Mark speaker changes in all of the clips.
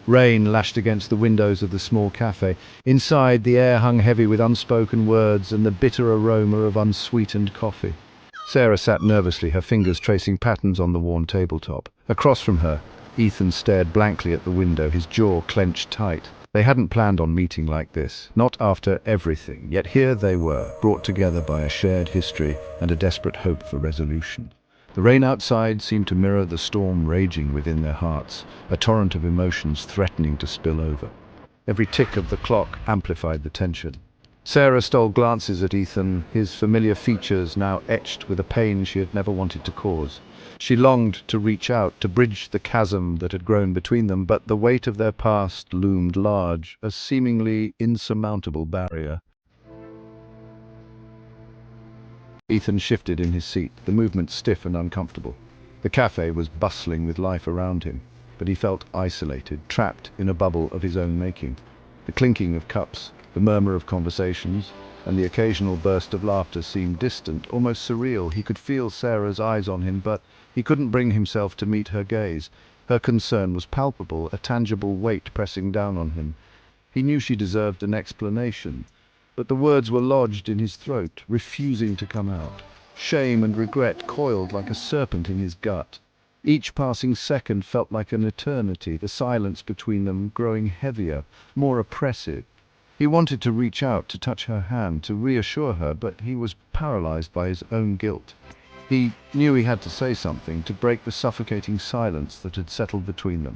Speaker 1: Rain lashed against the windows of the small cafe. Inside, the air hung heavy with unspoken words and the bitter aroma of unsweetened coffee. Sarah sat nervously, her fingers tracing patterns on the worn tabletop. Across from her, Ethan stared blankly at the window, his jaw clenched tight. They hadn't planned on meeting like this, not after everything, yet here they were, brought together by a shared history and a desperate hope for resolution. The rain outside seemed to mirror the storm raging within their hearts, a torrent of emotions threatening to spill over. Every tick of the clock amplified the tension. Sarah stole glances at Ethan, his familiar features now etched with a pain she had never wanted to cause. She longed to reach out, to bridge the chasm that had grown between them, but the weight of their past loomed large, a seemingly insurmountable barrier. Ethan shifted in his seat, the movement stiff and uncomfortable. The cafe was bustling with life around him, but he felt isolated, trapped in a bubble of his own making. The clinking of cups, the murmur of conversations, and the occasional burst of laughter seemed distant, almost surreal. He could feel Sarah's eyes on him, but he couldn't bring himself to meet her gaze. Her concern was palpable, a tangible weight pressing down on him. He knew she deserved an explanation, but the words were lodged in his throat, refusing to come out. Shame and regret coiled like a serpent in his gut. Each passing second felt like an eternity, the silence between them growing heavier, more oppressive. He wanted to reach out, to touch her hand, to reassure her, but he was paralyzed by his own guilt. He knew he had to say something, to break the suffocating silence that had settled between them.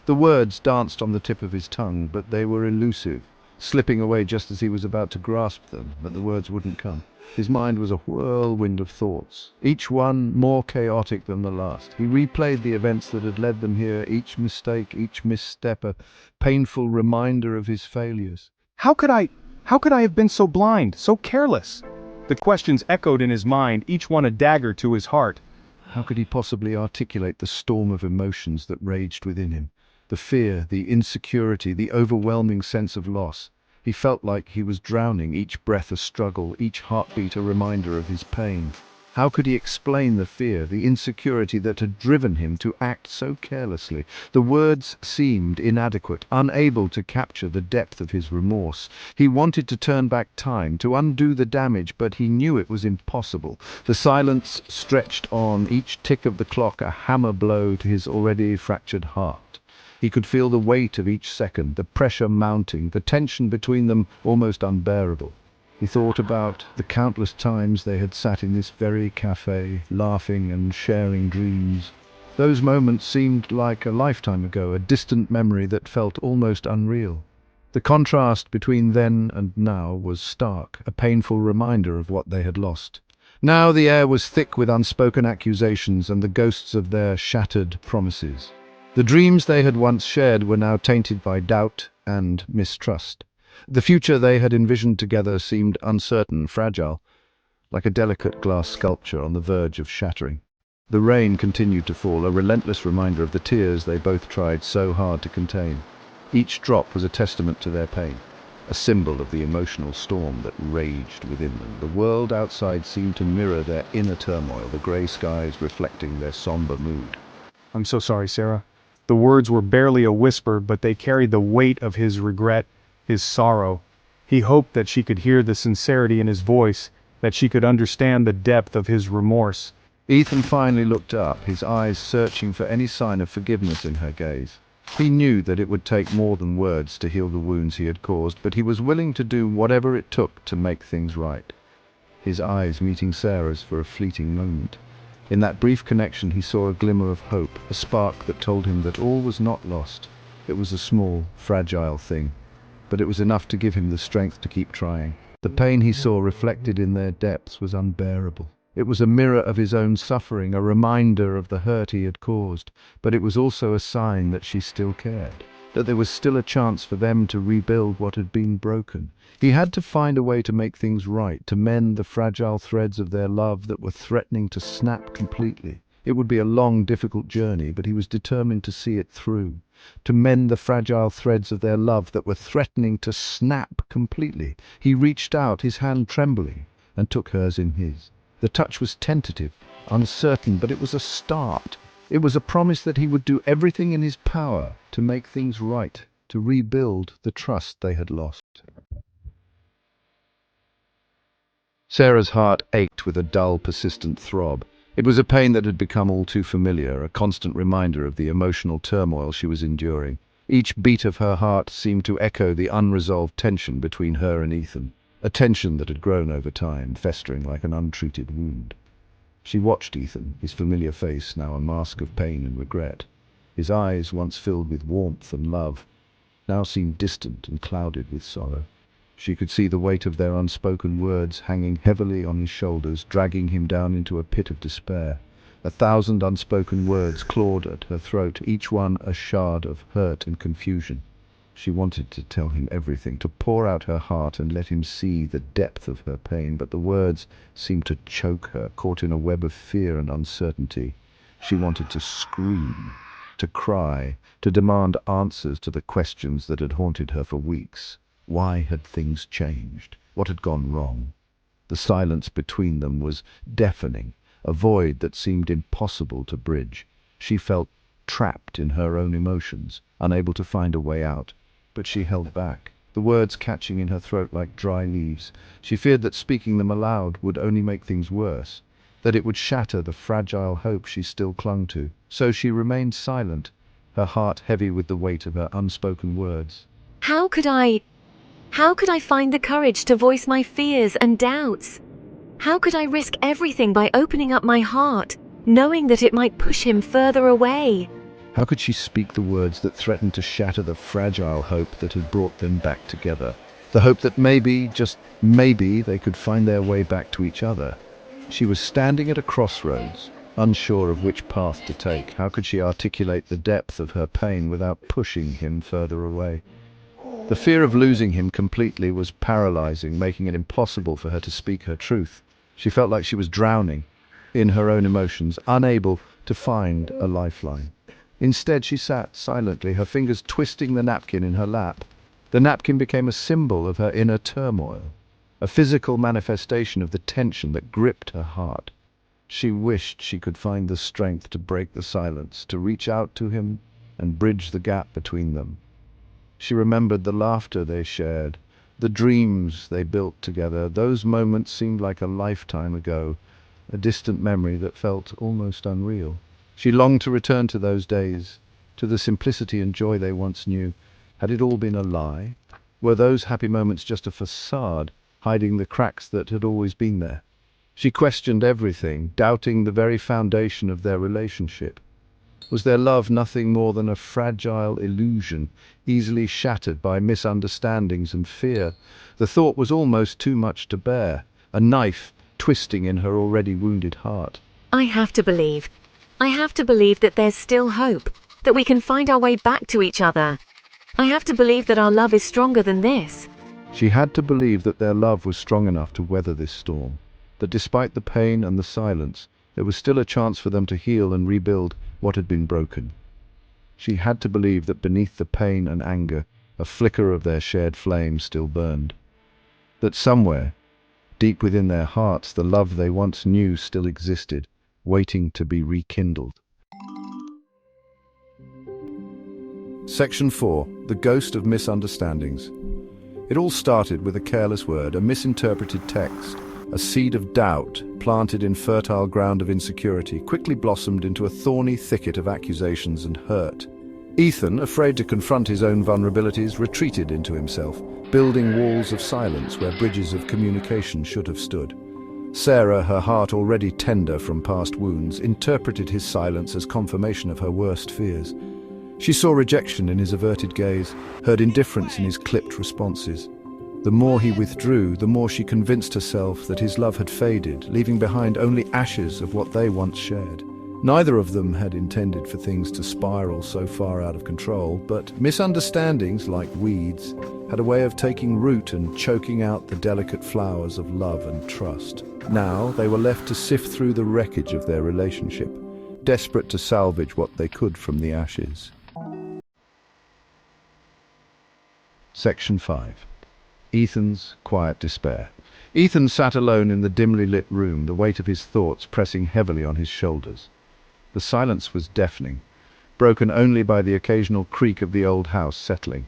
Speaker 1: The words danced on the tip of his tongue, but they were elusive, slipping away just as he was about to grasp them, but the words wouldn't come. His mind was a whirlwind of thoughts, each one more chaotic than the last. He replayed the events that had led them here, each mistake, each misstep, a painful reminder of his failures.
Speaker 2: How could I have been so blind, so careless? The questions echoed in his mind, each one a dagger to his heart.
Speaker 1: How could he possibly articulate the storm of emotions that raged within him? The fear, the insecurity, the overwhelming sense of loss. He felt like he was drowning, each breath a struggle, each heartbeat a reminder of his pain. How could he explain the fear, the insecurity that had driven him to act so carelessly? The words seemed inadequate, unable to capture the depth of his remorse. He wanted to turn back time, to undo the damage, but he knew it was impossible. The silence stretched on, each tick of the clock a hammer blow to his already fractured heart. He could feel the weight of each second, the pressure mounting, the tension between them almost unbearable. He thought about the countless times they had sat in this very cafe, laughing and sharing dreams. Those moments seemed like a lifetime ago, a distant memory that felt almost unreal. The contrast between then and now was stark, a painful reminder of what they had lost. Now the air was thick with unspoken accusations and the ghosts of their shattered promises. The dreams they had once shared were now tainted by doubt and mistrust. The future they had envisioned together seemed uncertain, fragile, like a delicate glass sculpture on the verge of shattering. The rain continued to fall, a relentless reminder of the tears they both tried so hard to contain. Each drop was a testament to their pain, a symbol of the emotional storm that raged within them. The world outside seemed to mirror their inner turmoil, the grey skies reflecting their somber mood.
Speaker 2: I'm so sorry, Sarah. The words were barely a whisper, but they carried the weight of his regret, his sorrow. He hoped that she could hear the sincerity in his voice, that she could understand the depth of his remorse.
Speaker 1: Ethan finally looked up, his eyes searching for any sign of forgiveness in her gaze. He knew that it would take more than words to heal the wounds he had caused, but he was willing to do whatever it took to make things right. His eyes meeting Sarah's for a fleeting moment. In that brief connection he saw a glimmer of hope, a spark that told him that all was not lost. It was a small, fragile thing, but it was enough to give him the strength to keep trying. The pain he saw reflected in their depths was unbearable. It was a mirror of his own suffering, a reminder of the hurt he had caused, but it was also a sign that she still cared, that there was still a chance for them to rebuild what had been broken. He had to find a way to make things right, to mend the fragile threads of their love that were threatening to snap completely. It would be a long, difficult journey, but he was determined to see it through, to mend the fragile threads of their love that were threatening to snap completely. He reached out, his hand trembling, and took hers in his. The touch was tentative, uncertain, but it was a start. It was a promise that he would do everything in his power to make things right, to rebuild the trust they had lost. Sarah's heart ached with a dull, persistent throb. It was a pain that had become all too familiar, a constant reminder of the emotional turmoil she was enduring. Each beat of her heart seemed to echo the unresolved tension between her and Ethan, a tension that had grown over time, festering like an untreated wound. She watched Ethan, his familiar face now a mask of pain and regret. His eyes, once filled with warmth and love, now seemed distant and clouded with sorrow. She could see the weight of their unspoken words hanging heavily on his shoulders, dragging him down into a pit of despair. 1,000 unspoken words clawed at her throat, each one a shard of hurt and confusion. She wanted to tell him everything, to pour out her heart and let him see the depth of her pain, but the words seemed to choke her, caught in a web of fear and uncertainty. She wanted to scream, to cry, to demand answers to the questions that had haunted her for weeks. Why had things changed? What had gone wrong? The silence between them was deafening, a void that seemed impossible to bridge. She felt trapped in her own emotions, unable to find a way out. But she held back, the words catching in her throat like dry leaves. She feared that speaking them aloud would only make things worse, that it would shatter the fragile hope she still clung to. So she remained silent, her heart heavy with the weight of her unspoken words.
Speaker 3: How could I find the courage to voice my fears and doubts? How could I risk everything by opening up my heart, knowing that it might push him further away?
Speaker 1: How could she speak the words that threatened to shatter the fragile hope that had brought them back together? The hope that maybe, just maybe, they could find their way back to each other. She was standing at a crossroads, unsure of which path to take. How could she articulate the depth of her pain without pushing him further away? The fear of losing him completely was paralyzing, making it impossible for her to speak her truth. She felt like she was drowning in her own emotions, unable to find a lifeline. Instead, she sat silently, her fingers twisting the napkin in her lap. The napkin became a symbol of her inner turmoil, a physical manifestation of the tension that gripped her heart. She wished she could find the strength to break the silence, to reach out to him and bridge the gap between them. She remembered the laughter they shared, the dreams they built together. Those moments seemed like a lifetime ago, a distant memory that felt almost unreal. She longed to return to those days, to the simplicity and joy they once knew. Had it all been a lie? Were those happy moments just a facade, hiding the cracks that had always been there? She questioned everything, doubting the very foundation of their relationship. Was their love nothing more than a fragile illusion, easily shattered by misunderstandings and fear? The thought was almost too much to bear, a knife twisting in her already wounded heart.
Speaker 3: I have to believe that there's still hope, that we can find our way back to each other. I have to believe that our love is stronger than this.
Speaker 1: She had to believe that their love was strong enough to weather this storm, that despite the pain and the silence, there was still a chance for them to heal and rebuild what had been broken. She had to believe that beneath the pain and anger, a flicker of their shared flame still burned. That somewhere, deep within their hearts, the love they once knew still existed, waiting to be rekindled. Section 4. The Ghost of Misunderstandings. It all started with a careless word, a misinterpreted text. A seed of doubt, planted in fertile ground of insecurity, quickly blossomed into a thorny thicket of accusations and hurt. Ethan, afraid to confront his own vulnerabilities, retreated into himself, building walls of silence where bridges of communication should have stood. Sarah, her heart already tender from past wounds, interpreted his silence as confirmation of her worst fears. She saw rejection in his averted gaze, heard indifference in his clipped responses. The more he withdrew, the more she convinced herself that his love had faded, leaving behind only ashes of what they once shared. Neither of them had intended for things to spiral so far out of control, but misunderstandings, like weeds, had a way of taking root and choking out the delicate flowers of love and trust. Now they were left to sift through the wreckage of their relationship, desperate to salvage what they could from the ashes. Section 5. Ethan's quiet despair. Ethan sat alone in the dimly lit room, the weight of his thoughts pressing heavily on his shoulders. The silence was deafening, broken only by the occasional creak of the old house settling.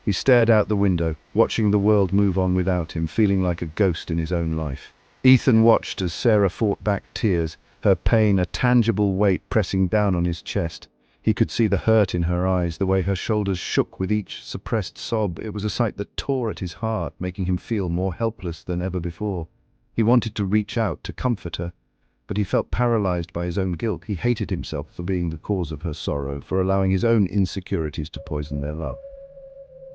Speaker 1: He stared out the window, watching the world move on without him, feeling like a ghost in his own life. Ethan watched as Sarah fought back tears, her pain a tangible weight pressing down on his chest. He could see the hurt in her eyes, the way her shoulders shook with each suppressed sob. It was a sight that tore at his heart, making him feel more helpless than ever before. He wanted to reach out, to comfort her, but he felt paralyzed by his own guilt. He hated himself for being the cause of her sorrow, for allowing his own insecurities to poison their love.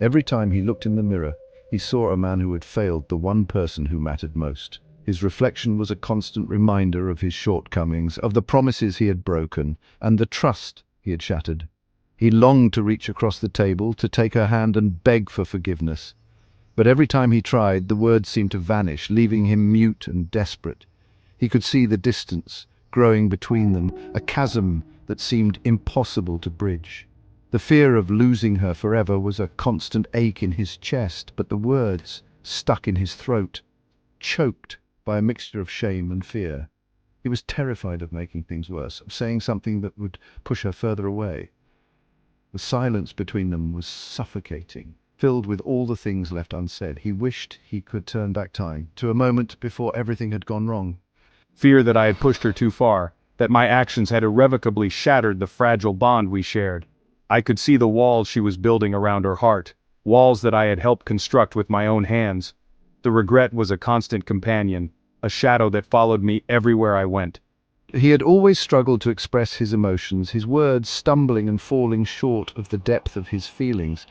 Speaker 1: Every time he looked in the mirror, he saw a man who had failed the one person who mattered most. His reflection was a constant reminder of his shortcomings, of the promises he had broken, and the trust he had shattered. He longed to reach across the table, to take her hand and beg for forgiveness. But every time he tried, the words seemed to vanish, leaving him mute and desperate. He could see the distance growing between them, a chasm that seemed impossible to bridge. The fear of losing her forever was a constant ache in his chest, but the words stuck in his throat, choked by a mixture of shame and fear. He was terrified of making things worse, of saying something that would push her further away. The silence between them was suffocating, filled with all the things left unsaid. He wished he could turn back time, to a moment before everything had gone wrong.
Speaker 2: Fear that I had pushed her too far, that my actions had irrevocably shattered the fragile bond we shared. I could see the walls she was building around her heart, walls that I had helped construct with my own hands. The regret was a constant companion, a shadow that followed me everywhere I went.
Speaker 1: He had always struggled to express his emotions, his words stumbling and falling short of the depth of his feelings.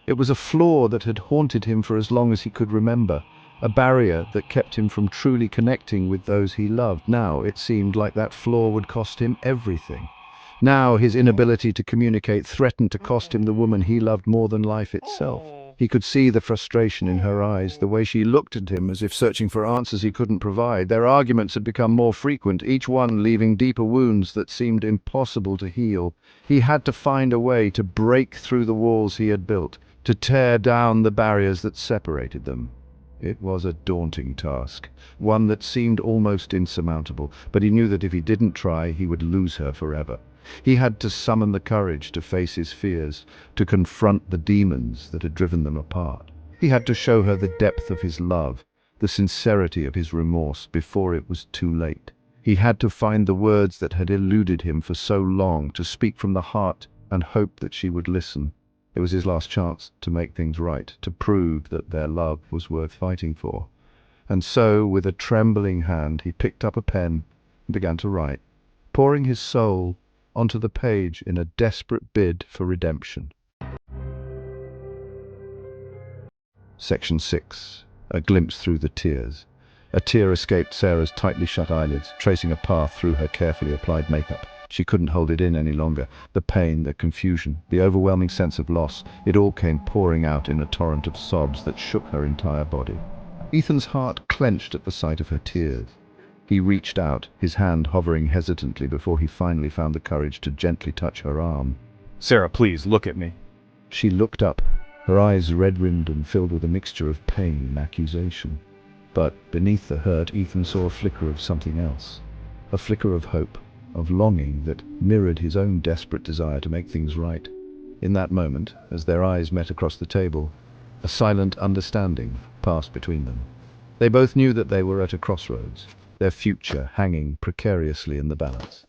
Speaker 1: It was a flaw that had haunted him for as long as he could remember, a barrier that kept him from truly connecting with those he loved. Now it seemed like that flaw would cost him everything. Now his inability to communicate threatened to cost him the woman he loved more than life itself. He could see the frustration in her eyes, the way she looked at him as if searching for answers he couldn't provide. Their arguments had become more frequent, each one leaving deeper wounds that seemed impossible to heal. He had to find a way to break through the walls he had built, to tear down the barriers that separated them. It was a daunting task, one that seemed almost insurmountable, but he knew that if he didn't try, he would lose her forever. He had to summon the courage to face his fears, to confront the demons that had driven them apart. He had to show her the depth of his love, the sincerity of his remorse before it was too late. He had to find the words that had eluded him for so long, to speak from the heart and hope that she would listen. It was his last chance to make things right, to prove that their love was worth fighting for. And so, with a trembling hand, he picked up a pen and began to write, pouring his soul onto the page in a desperate bid for redemption. Section 6. A glimpse through the tears. A tear escaped Sarah's tightly shut eyelids, tracing a path through her carefully applied makeup. She couldn't hold it in any longer. The pain, the confusion, the overwhelming sense of loss, it all came pouring out in a torrent of sobs that shook her entire body. Ethan's heart clenched at the sight of her tears. He reached out, his hand hovering hesitantly before he finally found the courage to gently touch her arm.
Speaker 2: Sarah, please, look at me.
Speaker 1: She looked up, her eyes red-rimmed and filled with a mixture of pain and accusation. But beneath the hurt, Ethan saw a flicker of something else. A flicker of hope, of longing that mirrored his own desperate desire to make things right. In that moment, as their eyes met across the table, a silent understanding passed between them. They both knew that they were at a crossroads, their future hanging precariously in the balance.